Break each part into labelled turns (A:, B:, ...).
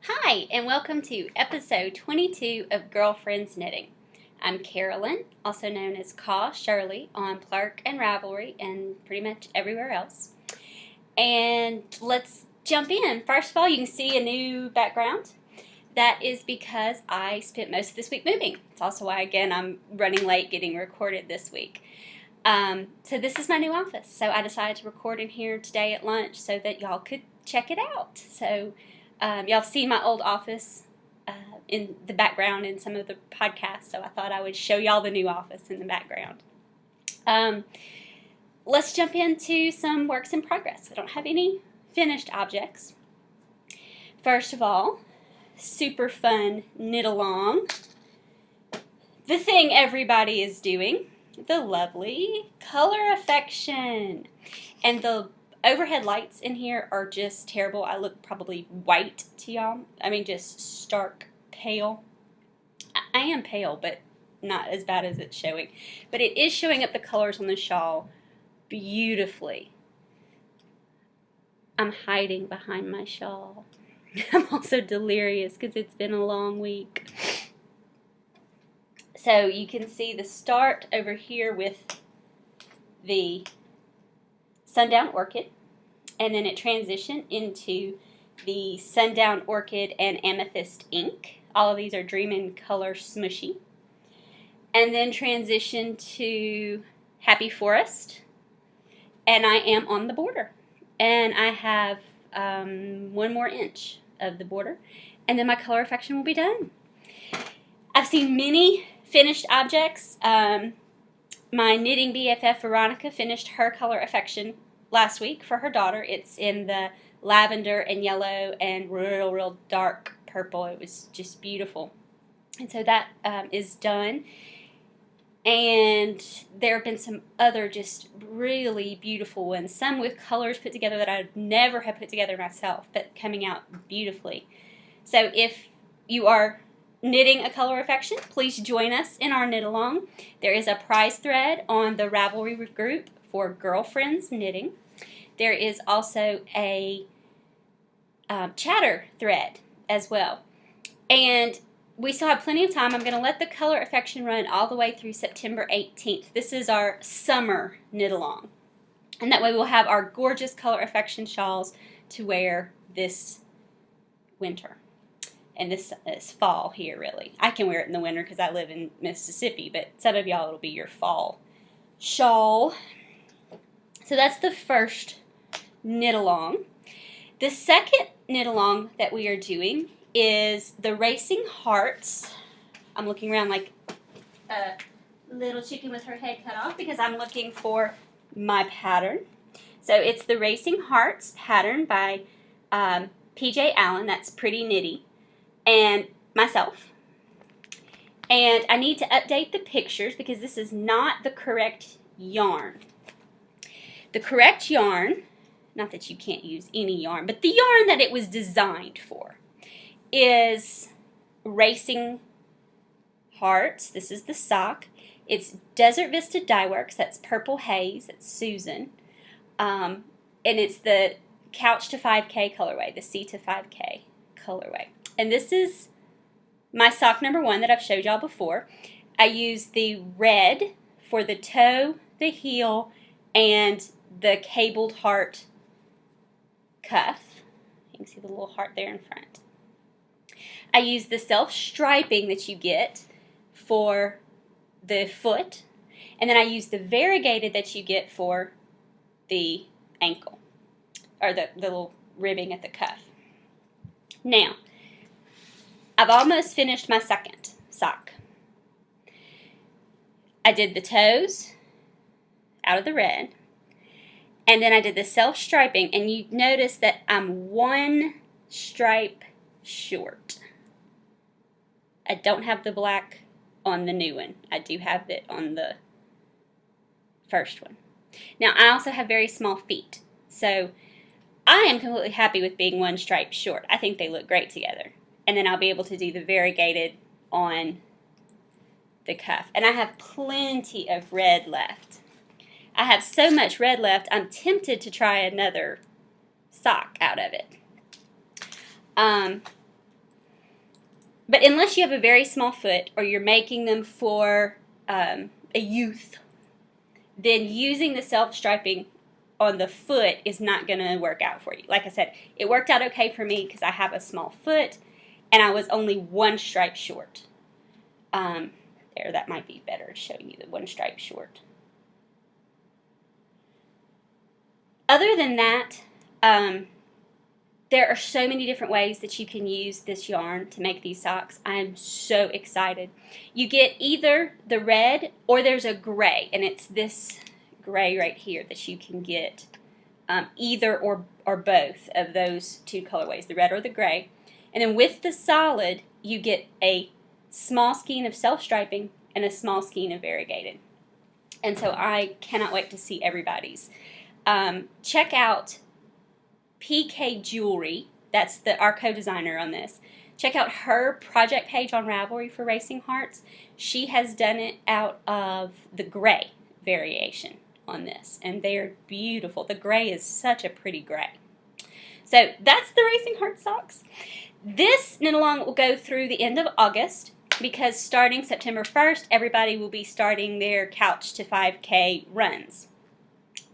A: Hi, and welcome to episode 22 of Girlfriends Knitting. I'm Carolyn, also known as KAL Shirley on Plurk and Ravelry and pretty much everywhere else. And let's jump in. First of all, you can see a new background. That is because I spent most of this week moving. It's also why, again, I'm running late getting recorded this week. So this is my new office. So I decided to record in here today at lunch so that y'all could check it out. So y'all have seen my old office in the background in some of the podcasts, so I thought I would show y'all the new office in the background. Let's jump into some works in progress. I don't have any finished objects. First of all, super fun knit along. The thing everybody is doing, the lovely color affection. And the overhead lights in here are just terrible. I look probably white to y'all. I mean, just stark pale. I am pale, but not as bad as it's showing. But it is showing up the colors on the shawl beautifully. I'm hiding behind my shawl. I'm also delirious because it's been a long week. So you can see the start over here with the Sundown Orchid, and then it transitioned into the Sundown Orchid and Amethyst Ink. All of these are Dream in Color Smushy. And then transitioned to Happy Forest, and I am on the border. And I have 1 more inch of the border, and then my color affection will be done. I've seen many finished objects. My knitting BFF Veronica finished her color affection last week for her daughter. It's in the lavender and yellow and real dark purple. It was just beautiful. And so that is done. And there have been some other just really beautiful ones. Some with colors put together that I'd never have put together myself, but coming out beautifully. So if you are knitting a color affection, please join us in our knit along. There is a prize thread on the Ravelry group for Girlfriends Knitting. There is also a chatter thread as well. And we still have plenty of time. I'm going to let the color affection run all the way through September 18th. This is our summer knit along. And that way we'll have our gorgeous color affection shawls to wear this winter. And this fall here, really. I can wear it in the winter because I live in Mississippi, but some of y'all, it'll be your fall shawl. So that's the first knit along. The second knit along that we are doing is the Racing Hearts. I'm looking around like a little chicken with her head cut off because I'm looking for my pattern. So it's the Racing Hearts pattern by PJ Allen. That's Pretty Knitty. And myself. And I need to update the pictures because this is not the correct yarn. The correct yarn, not that you can't use any yarn, but the yarn that it was designed for is Racing Hearts. This is the sock. It's Desert Vista Dyeworks. That's Purple Haze. It's Susan. And it's the Couch to 5K colorway, the C to 5K colorway. And this is my sock number 1 that I've showed y'all before. I used the red for the toe, the heel, and the cabled heart cuff. You can see the little heart there in front. I used the self-striping that you get for the foot. And then I used the variegated that you get for the ankle, or the little ribbing at the cuff. Now, I've almost finished my second sock. I did the toes out of the red, and then I did the self-striping, and you notice that I'm 1 stripe short. I don't have the black on the new one. I do have it on the first one. Now, I also have very small feet, so I am completely happy with being 1 stripe short. I think they look great together. And then I'll be able to do the variegated on the cuff. And I have plenty of red left. I have so much red left, I'm tempted to try another sock out of it. But unless you have a very small foot or you're making them for a youth, then using the self-striping on the foot is not going to work out for you. Like I said, it worked out okay for me because I have a small foot and I was only one stripe short. There, that might be better showing you the one stripe short. Other than that, there are so many different ways that you can use this yarn to make these socks. I am so excited. You get either the red or there's a gray, and it's this gray right here that you can get either or both of those two colorways, the red or the gray. And then with the solid, you get a small skein of self-striping and a small skein of variegated. And so I cannot wait to see everybody's. Check out PK Jewelry. That's our co-designer on this. Check out her project page on Ravelry for Racing Hearts. She has done it out of the gray variation on this, and they are beautiful. The gray is such a pretty gray. So that's the Racing Heart socks. This knit along will go through the end of August because starting September 1st, everybody will be starting their Couch to 5K runs.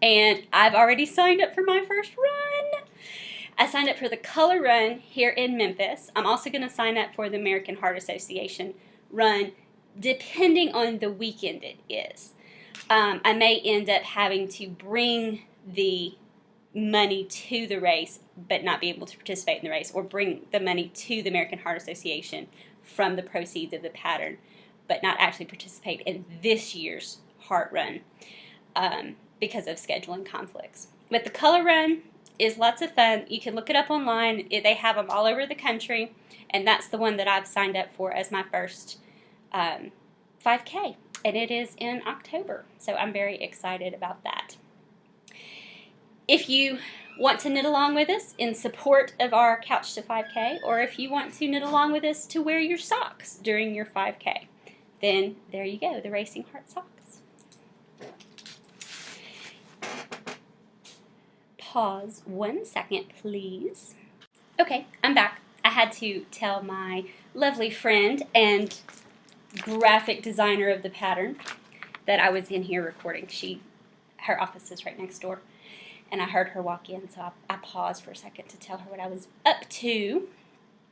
A: And I've already signed up for my first run. I signed up for the Color Run here in Memphis. I'm also going to sign up for the American Heart Association run, depending on the weekend it is. I may end up having to bring the money to the race, but not be able to participate in the race, or bring the money to the American Heart Association from the proceeds of the pattern, but not actually participate in this year's heart run because of scheduling conflicts. But the Color Run is lots of fun. You can look it up online. They have them all over the country, and that's the one that I've signed up for as my first 5K, and it is in October, so I'm very excited about that. If you want to knit along with us in support of our Couch to 5K, or if you want to knit along with us to wear your socks during your 5K, then there you go, the Racing Heart socks. Pause 1 second, please. Okay, I'm back. I had to tell my lovely friend and graphic designer of the pattern that I was in here recording. Her office is right next door, and I heard her walk in, so I paused for a second to tell her what I was up to.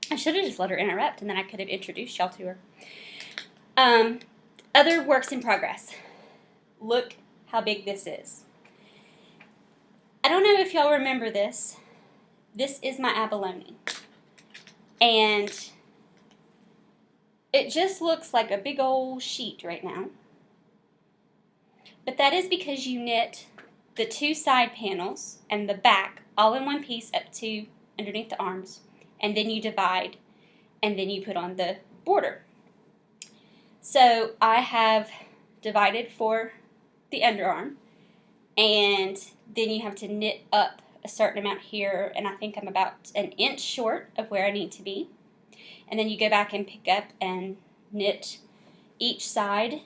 A: I should have just let her interrupt, and then I could have introduced y'all to her. Other works in progress. Look how big this is. I don't know if y'all remember this. This is my Abalone. And it just looks like a big old sheet right now. But that is because you knit the two side panels and the back all in one piece up to underneath the arms. And then you divide, and then you put on the border. So I have divided for the underarm, and then you have to knit up a certain amount here, and I think I'm about an inch short of where I need to be. And then you go back and pick up and knit each side.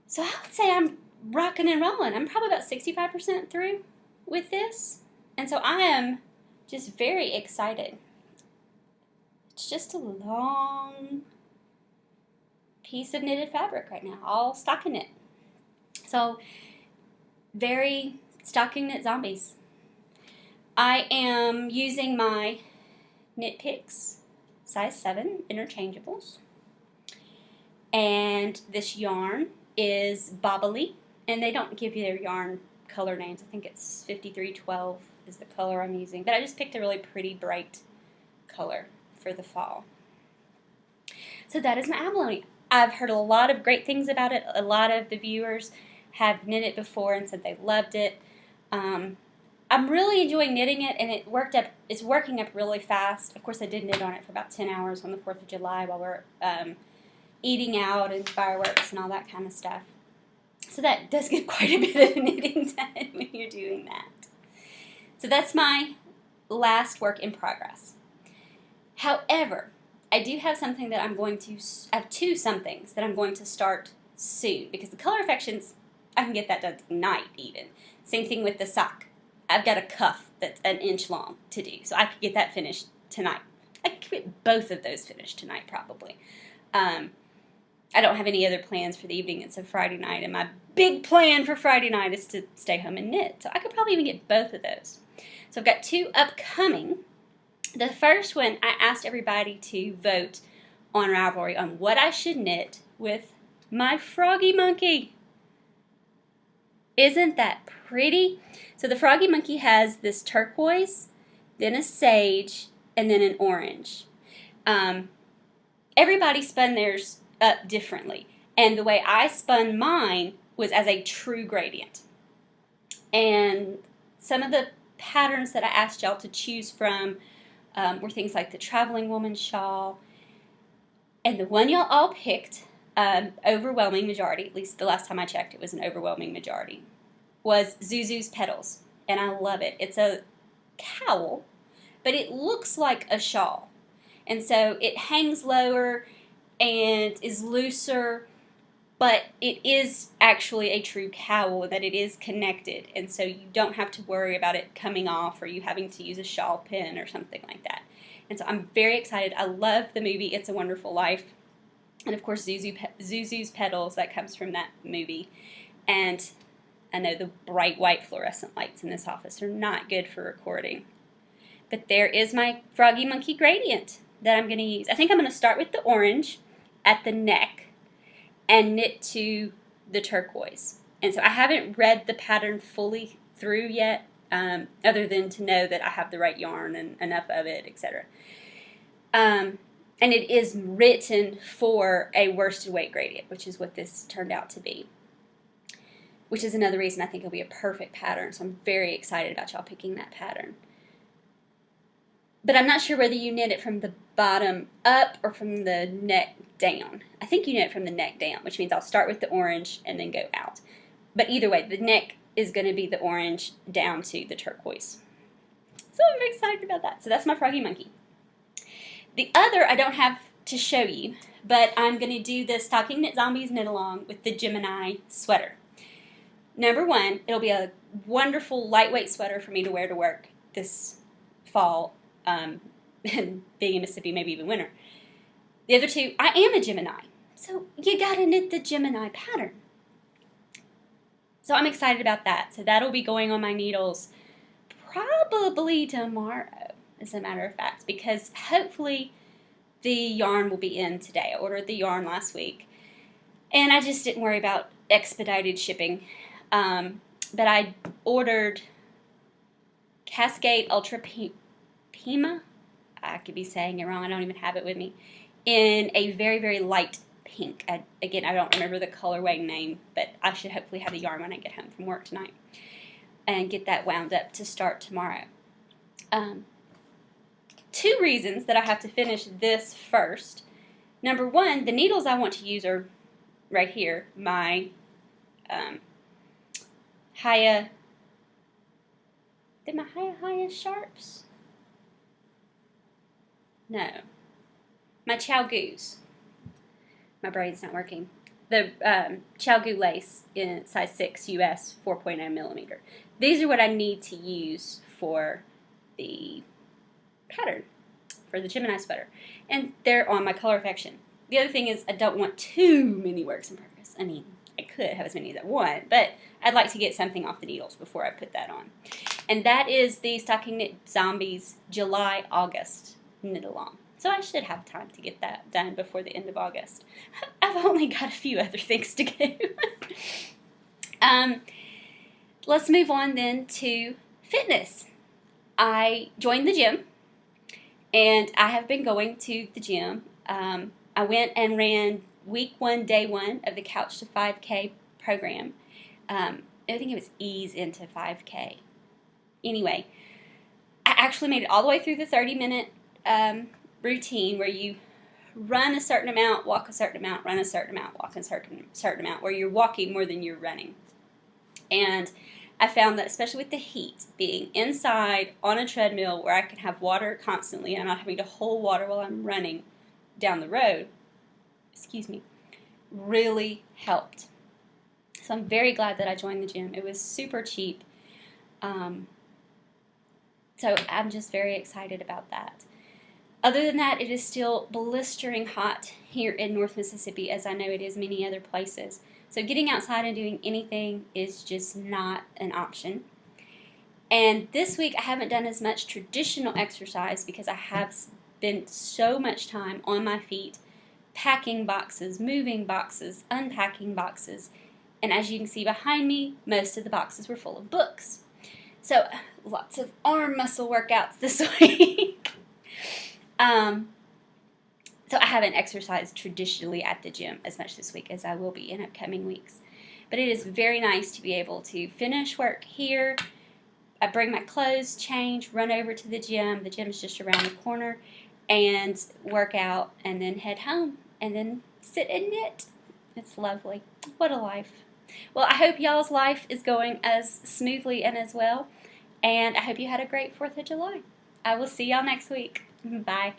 A: So I would say I'm rocking and rolling. I'm probably about 65% through with this. And so I am just very excited. It's just a long piece of knitted fabric right now, all stockinette. So very Stockinette Zombies. I am using my Knit Picks size 7 interchangeables, and this yarn is Bobbly, and they don't give you their yarn color names. I think it's 5312 is the color I'm using, but I just picked a really pretty bright color for the fall. So that is my Abalone. I've heard a lot of great things about it. A lot of the viewers have knit it before and said they loved it. I'm really enjoying knitting it, and it's working up really fast. Of course, I did knit on it for about 10 hours on the 4th of July while we're eating out and fireworks and all that kind of stuff. So that does get quite a bit of knitting done when you're doing that. So that's my last work in progress. However, I do have something that I have two somethings that I'm going to start soon, because the color affections, I can get that done tonight even. Same thing with the sock. I've got a cuff that's an inch long to do, so I could get that finished tonight. I could get both of those finished tonight probably. I don't have any other plans for the evening. It's a Friday night, and my big plan for Friday night is to stay home and knit. So I could probably even get both of those. So I've got 2 upcoming. The first one, I asked everybody to vote on Ravelry on what I should knit with my Froggy Monkey. Isn't that pretty? So the Froggy Monkey has this turquoise, then a sage, and then an orange. Everybody spun theirs up differently, and the way I spun mine was as a true gradient. And some of the patterns that I asked y'all to choose from were things like the Traveling Woman shawl, and the one y'all all picked, overwhelming majority, at least the last time I checked it was an overwhelming majority, was Zuzu's Petals, and I love it. It's a cowl, but it looks like a shawl, and so it hangs lower and is looser, but it is actually a true cowl, that it is connected, and so you don't have to worry about it coming off or you having to use a shawl pin or something like that. And so I'm very excited. I love the movie It's a Wonderful Life, and of course Zuzu's Petals, that comes from that movie. And I know the bright white fluorescent lights in this office are not good for recording, but there is my Froggy Monkey gradient that I'm going to use. I think I'm going to start with the orange at the neck and knit to the turquoise. And so I haven't read the pattern fully through yet, other than to know that I have the right yarn and enough of it, etc. And it is written for a worsted weight gradient, which is what this turned out to be, which is another reason I think it'll be a perfect pattern. So I'm very excited about y'all picking that pattern. But I'm not sure whether you knit it from the bottom up or from the neck down. I think you knit it from the neck down, which means I'll start with the orange and then go out. But either way, the neck is going to be the orange down to the turquoise. So I'm excited about that. So that's my Froggy Monkey. The other I don't have to show you, but I'm going to do the Stockinette Zombies knit along with the Gemini sweater. Number one, it'll be a wonderful lightweight sweater for me to wear to work this fall. And being in Mississippi, maybe even winter. The other two, I am a Gemini, so you gotta knit the Gemini pattern. So I'm excited about that. So that'll be going on my needles probably tomorrow, as a matter of fact, because hopefully the yarn will be in today. I ordered the yarn last week, and I just didn't worry about expedited shipping. But I ordered Cascade Ultra Pima, I could be saying it wrong, I don't even have it with me, in a very, very light pink. Again, I don't remember the colorway name, but I should hopefully have the yarn when I get home from work tonight and get that wound up to start tomorrow. 2 reasons that I have to finish this first. Number one, the needles I want to use are right here, my Haya Sharps? No. My Chalgoos. My brain's not working. The Chalgoo lace in size 6 US 4.0 millimeter. These are what I need to use for the pattern, for the Gemini sweater. And they're on my color affection. The other thing is I don't want too many works in progress. I mean, I could have as many as I want, but I'd like to get something off the needles before I put that on. And that is the Stockinette Zombies July-August knit along. So I should have time to get that done before the end of August. I've only got a few other things to do. Let's move on then to fitness. I joined the gym, and I have been going to the gym. I went and ran week 1, day 1 of the Couch to 5K program. I think it was ease into 5K. Anyway, I actually made it all the way through the 30-minute routine where you run a certain amount, walk a certain amount, run a certain amount, walk a certain amount, where you're walking more than you're running. And I found that especially with the heat, being inside on a treadmill where I can have water constantly and I'm not having to hold water while I'm running down the road, really helped. So I'm very glad that I joined the gym. It was super cheap. So I'm just very excited about that. Other than that, it is still blistering hot here in North Mississippi, as I know it is many other places. So getting outside and doing anything is just not an option. And this week I haven't done as much traditional exercise because I have spent so much time on my feet, packing boxes, moving boxes, unpacking boxes. And as you can see behind me, most of the boxes were full of books. So lots of arm muscle workouts this week. So I haven't exercised traditionally at the gym as much this week as I will be in upcoming weeks. But it is very nice to be able to finish work here. I bring my clothes, change, run over to the gym. The gym is just around the corner, and work out, and then head home, and then sit and knit. It's lovely. What a life. Well, I hope y'all's life is going as smoothly and as well, and I hope you had a great 4th of July. I will see y'all next week. Bye.